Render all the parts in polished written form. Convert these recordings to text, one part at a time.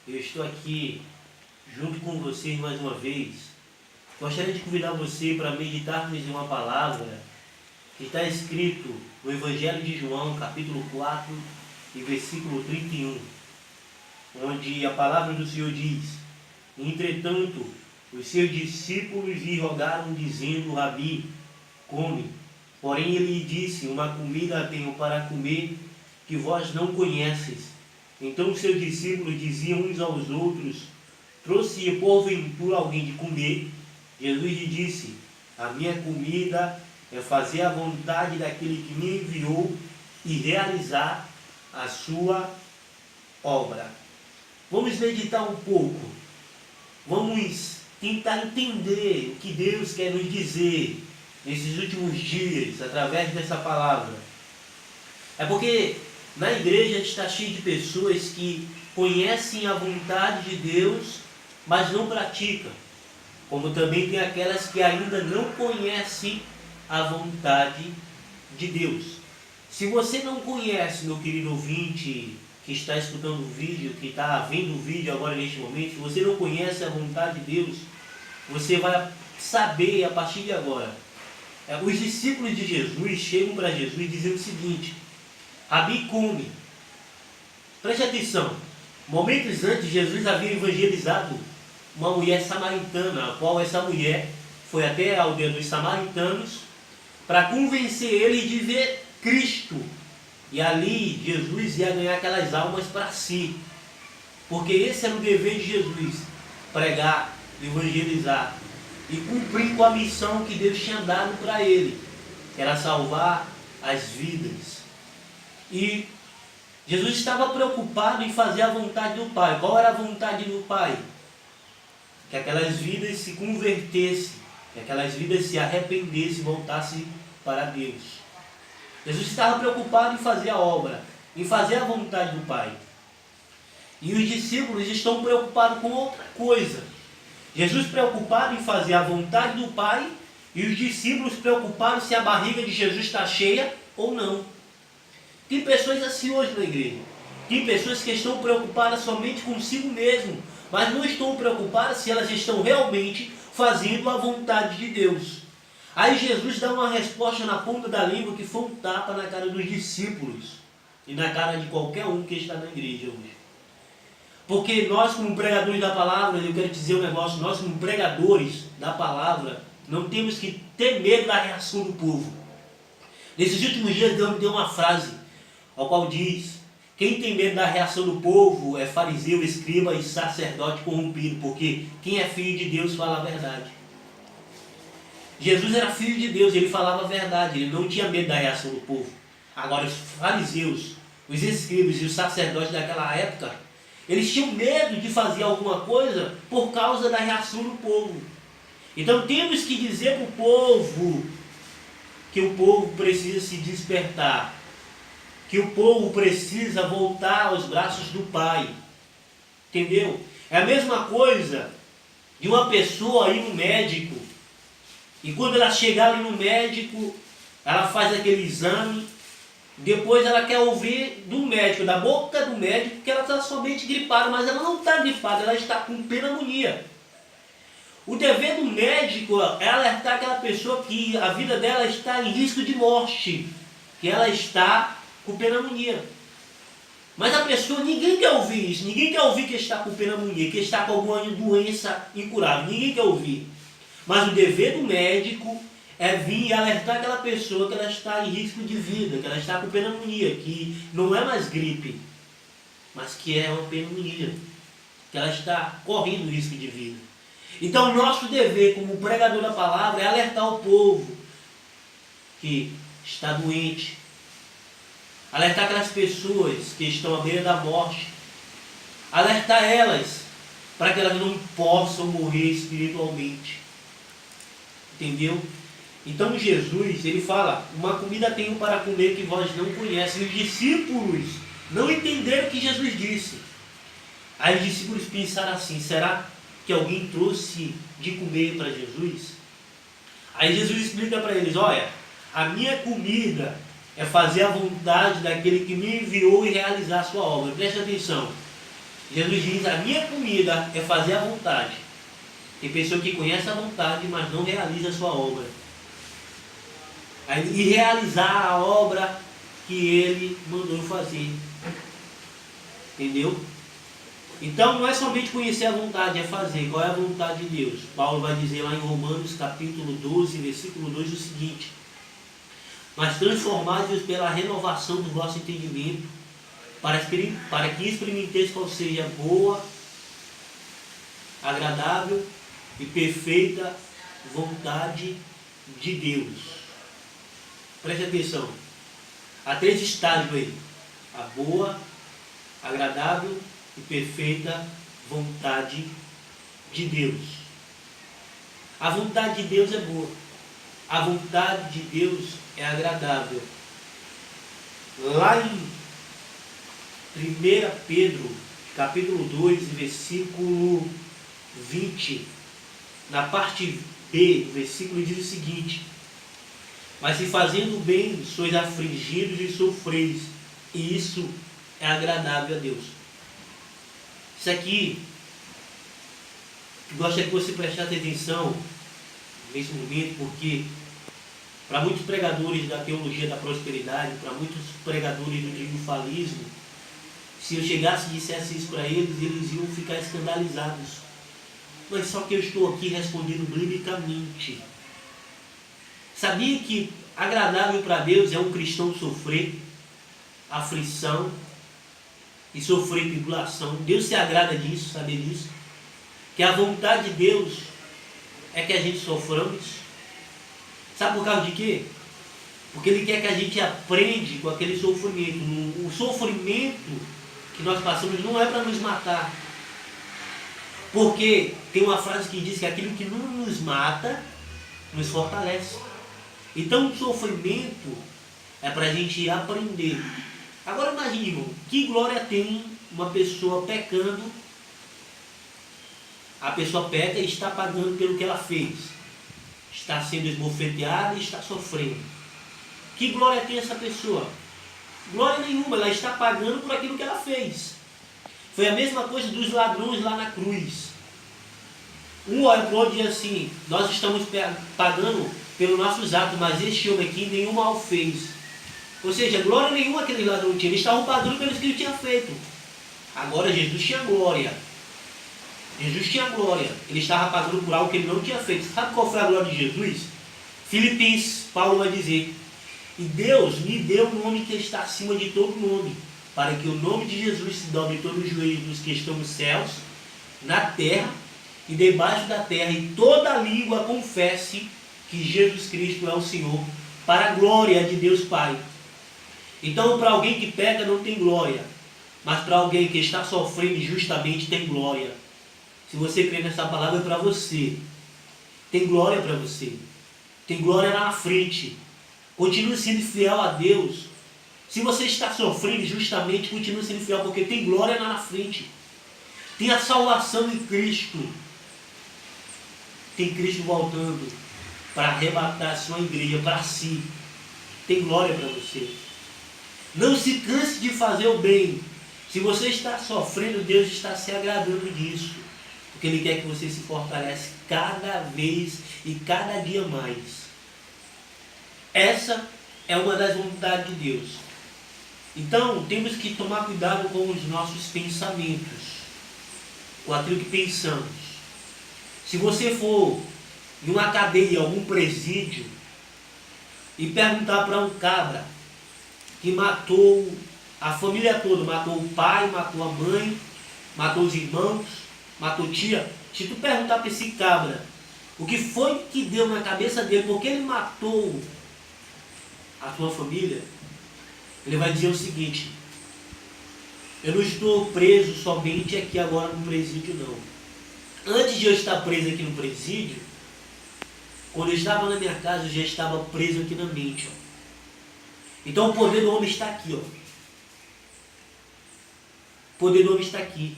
Eu estou aqui junto com vocês mais uma vez. Gostaria de convidar você para meditarmos em uma palavra que está escrito no Evangelho de João, capítulo 4 e versículo 31, onde a palavra do Senhor diz: entretanto, os seus discípulos lhe rogaram, dizendo: Rabi, come. Porém ele lhe disse: uma comida tenho para comer que vós não conheces. Então os seus discípulos diziam uns aos outros: trouxe porventura alguém de comer? Jesus lhe disse: a minha comida é fazer a vontade daquele que me enviou e realizar a sua obra. Vamos meditar um pouco. Vamos tentar entender o que Deus quer nos dizer nesses últimos dias, através dessa palavra. É porque na igreja está cheio de pessoas que conhecem a vontade de Deus, mas não praticam. Como também tem aquelas que ainda não conhecem a vontade de Deus. Se você não conhece, meu querido ouvinte, que está escutando o vídeo, que está vendo o vídeo agora neste momento, se você não conhece a vontade de Deus, você vai saber a partir de agora. Os discípulos de Jesus chegam para Jesus dizendo o seguinte: Rabi, come. Preste atenção. Momentos antes, Jesus havia evangelizado uma mulher samaritana, a qual essa mulher foi até a aldeia dos samaritanos para convencer ele de ver Cristo. E ali Jesus ia ganhar aquelas almas para si. Porque esse era o dever de Jesus: pregar, evangelizar e cumprir com a missão que Deus tinha dado para ele, que era salvar as vidas. E Jesus estava preocupado em fazer a vontade do Pai. Qual era a vontade do Pai? Que aquelas vidas se convertessem, que aquelas vidas se arrependessem e voltassem para Deus. Jesus estava preocupado em fazer a obra, em fazer a vontade do Pai. E os discípulos estão preocupados com outra coisa. Jesus preocupado em fazer a vontade do Pai e os discípulos preocupados se a barriga de Jesus está cheia ou não. Tem pessoas assim hoje na igreja. Tem pessoas que estão preocupadas somente consigo mesmo, mas não estão preocupadas se elas estão realmente fazendo a vontade de Deus. Aí Jesus dá uma resposta na ponta da língua que foi um tapa na cara dos discípulos e na cara de qualquer um que está na igreja hoje. Porque nós, como pregadores da palavra, eu quero dizer um negócio: nós, como pregadores da palavra, não temos que ter medo da reação do povo. Nesses últimos dias Deus me deu uma frase, ao qual diz: quem tem medo da reação do povo é fariseu, escriba e sacerdote corrompido, porque quem é filho de Deus fala a verdade. Jesus era filho de Deus, ele falava a verdade, ele não tinha medo da reação do povo. Agora os fariseus, os escribas e os sacerdotes daquela época, eles tinham medo de fazer alguma coisa por causa da reação do povo. Então temos que dizer para o povo que o povo precisa se despertar, que o povo precisa voltar aos braços do Pai. Entendeu? É a mesma coisa de uma pessoa ir no médico, e quando ela chegar ali no médico, ela faz aquele exame, depois ela quer ouvir do médico, da boca do médico, que ela está somente gripada, mas ela não está gripada, ela está com pneumonia. O dever do médico é alertar aquela pessoa que a vida dela está em risco de morte, que ela está com pneumonia. Mas a pessoa, ninguém quer ouvir isso, ninguém quer ouvir que está com pneumonia, que está com alguma doença incurável, ninguém quer ouvir. Mas o dever do médico é vir e alertar aquela pessoa que ela está em risco de vida, que ela está com pneumonia, que não é mais gripe, mas que é uma pneumonia, que ela está correndo risco de vida. Então, nosso dever como pregador da palavra é alertar o povo que está doente, alertar aquelas pessoas que estão à beira da morte, alertar elas para que elas não possam morrer espiritualmente. Entendeu? Então Jesus, ele fala: uma comida tenho para comer que vós não conhecem. E os discípulos não entenderam o que Jesus disse. Aí os discípulos pensaram assim: será que alguém trouxe de comer para Jesus? Aí Jesus explica para eles: olha, a minha comida é fazer a vontade daquele que me enviou e realizar a sua obra. Preste atenção. Jesus diz, a minha comida é fazer a vontade. Tem pessoa que conhece a vontade, mas não realiza a sua obra. E realizar a obra que ele mandou fazer. Entendeu? Então não é somente conhecer a vontade, é fazer. Qual é a vontade de Deus? Paulo vai dizer lá em Romanos capítulo 12, versículo 2 o seguinte: mas transformados pela renovação do vosso entendimento, para que experimenteis qual seja a boa, agradável e perfeita vontade de Deus. Preste atenção. Há 3 estágios aí: a boa, agradável e perfeita vontade de Deus. A vontade de Deus é boa. A vontade de Deus é agradável. Lá em 1 Pedro, capítulo 2, versículo 20, na parte B, o versículo diz o seguinte: mas se fazendo o bem sois afligidos e sofreis, e isso é agradável a Deus. Isso aqui, eu gostaria que você prestasse atenção nesse momento, porque para muitos pregadores da teologia da prosperidade, para muitos pregadores do triunfalismo, se eu chegasse e dissesse isso para eles, eles iam ficar escandalizados. Mas só que eu estou aqui respondendo biblicamente. Sabia que agradável para Deus é um cristão sofrer aflição e sofrer tribulação? Deus se agrada disso, saber disso? Que a vontade de Deus é que a gente soframos. Sabe por causa de quê? Porque Ele quer que a gente aprenda com aquele sofrimento. O sofrimento que nós passamos não é para nos matar. Porque tem uma frase que diz que aquilo que não nos mata, nos fortalece. Então o sofrimento é para a gente aprender. Agora imagine, irmão, que glória tem uma pessoa pecando. A pessoa peca e está pagando pelo que ela fez. Está sendo esbofeteada e está sofrendo. Que glória tem essa pessoa? Glória nenhuma, ela está pagando por aquilo que ela fez. Foi a mesma coisa dos ladrões lá na cruz. Um olha para o outro e diz assim: nós estamos pagando pelos nossos atos, mas este homem aqui nenhum mal fez. Ou seja, glória nenhuma aquele ladrão tinha. Eles estavam pagando pelos que ele tinha feito. Agora Jesus tinha glória. Jesus tinha glória. Ele estava pagando por algo que ele não tinha feito. Sabe qual foi a glória de Jesus? Filipenses, Paulo vai dizer: e Deus me deu um nome que está acima de todo nome, para que o nome de Jesus se dobre todos os joelhos dos que estão nos céus, na terra e debaixo da terra, e toda língua confesse que Jesus Cristo é o Senhor, para a glória de Deus Pai. Então, para alguém que peca não tem glória, mas para alguém que está sofrendo injustamente tem glória. Se você crê nessa palavra, é para você. Tem glória para você. Tem glória lá na frente. Continue sendo fiel a Deus. Se você está sofrendo injustamente, continue sendo fiel, porque tem glória lá na frente. Tem a salvação em Cristo. Tem Cristo voltando para arrebatar a sua igreja para si. Tem glória para você. Não se canse de fazer o bem. Se você está sofrendo, Deus está se agradando disso. Porque Ele quer que você se fortaleça cada vez e cada dia mais. Essa é uma das vontades de Deus. Então, temos que tomar cuidado com os nossos pensamentos, com aquilo que pensamos. Se você for em uma cadeia, algum presídio, e perguntar para um cabra que matou a família toda, matou o pai, matou a mãe, matou os irmãos, matou tia, se tu perguntar para esse cabra o que foi que deu na cabeça dele, porque ele matou a sua família, ele vai dizer o seguinte: eu não estou preso somente aqui agora no presídio, não. Antes de eu estar preso aqui no presídio, quando eu estava na minha casa, eu já estava preso aqui na mente. Ó. Então o poder do homem está aqui. Ó. O poder do homem está aqui.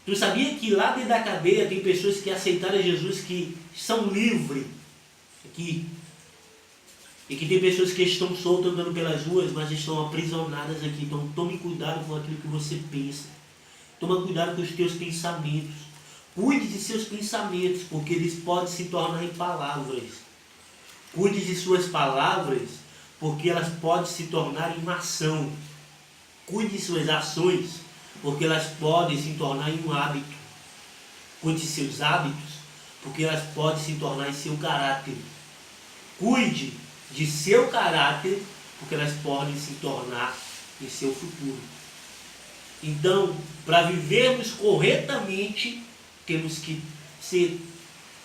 Tu sabia que lá dentro da cadeia tem pessoas que aceitaram Jesus, que são livres aqui? E que tem pessoas que estão soltas andando pelas ruas, mas estão aprisionadas aqui. Então tome cuidado com aquilo que você pensa. Toma cuidado com os teus pensamentos. Cuide de seus pensamentos, porque eles podem se tornar em palavras. Cuide de suas palavras, porque elas podem se tornar em uma ação. Cuide de suas ações, porque elas podem se tornar em um hábito. Cuide de seus hábitos, porque elas podem se tornar em seu caráter. Cuide de seu caráter, porque elas podem se tornar em seu futuro. Então, para vivermos corretamente, temos que ser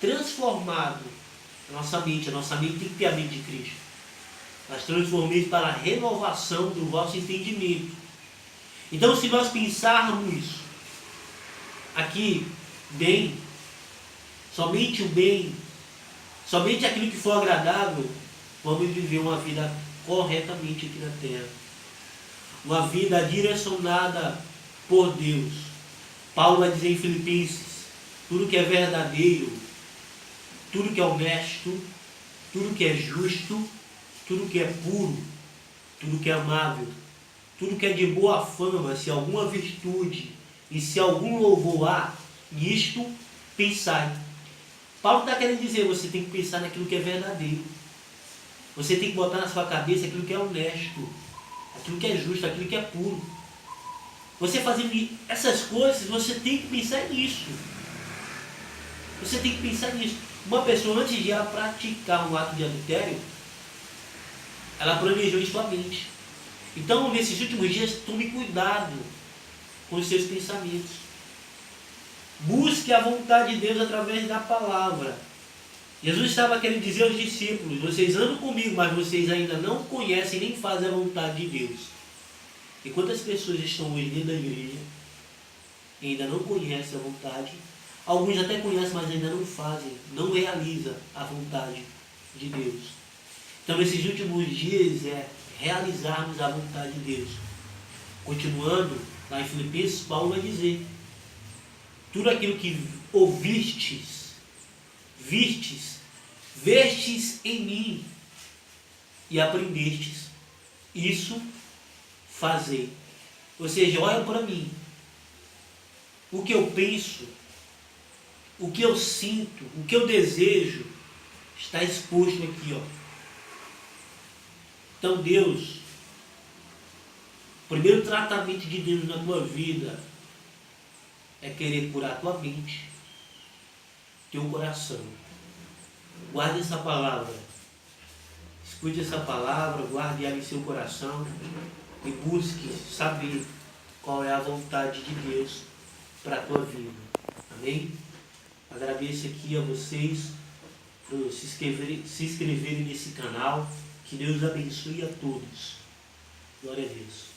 transformados a nossa mente tem que ter a mente de Cristo. Nós transformamos para a renovação do vosso entendimento. Então, se nós pensarmos aqui bem, somente o bem, somente aquilo que for agradável, vamos viver uma vida corretamente aqui na terra. Uma vida direcionada por Deus. Paulo vai dizer em Filipenses, tudo que é verdadeiro, tudo que é honesto, tudo que é justo, tudo que é puro, tudo que é amável, tudo que é de boa fama, se alguma virtude e se algum louvor há, nisto pensai. Paulo está querendo dizer, você tem que pensar naquilo que é verdadeiro. Você tem que botar na sua cabeça aquilo que é honesto, aquilo que é justo, aquilo que é puro. Você fazendo essas coisas, você tem que pensar nisso. Você tem que pensar nisso. Uma pessoa, antes de ela praticar um ato de adultério, ela planejou em sua mente. Então, nesses últimos dias, tome cuidado com os seus pensamentos. Busque a vontade de Deus através da palavra. Jesus estava querendo dizer aos discípulos, vocês andam comigo, mas vocês ainda não conhecem nem fazem a vontade de Deus. E quantas pessoas estão hoje dentro da igreja e ainda não conhecem a vontade? Alguns até conhecem, mas ainda não fazem, não realizam a vontade de Deus. Então, nesses últimos dias é realizarmos a vontade de Deus. Continuando, lá em Filipenses, Paulo vai dizer, tudo aquilo que ouvistes, vestes em mim e aprendestes, isso fazei. Ou seja, olha para mim. O que eu penso, o que eu sinto, o que eu desejo, está exposto aqui, ó. Então Deus, o primeiro tratamento de Deus na tua vida é querer curar a tua mente, teu coração. Guarde essa palavra. Escute essa palavra, guarde ela em seu coração e busque saber qual é a vontade de Deus para a tua vida. Amém? Agradeço aqui a vocês por se inscreverem nesse canal. Que Deus abençoe a todos. Glória a Deus.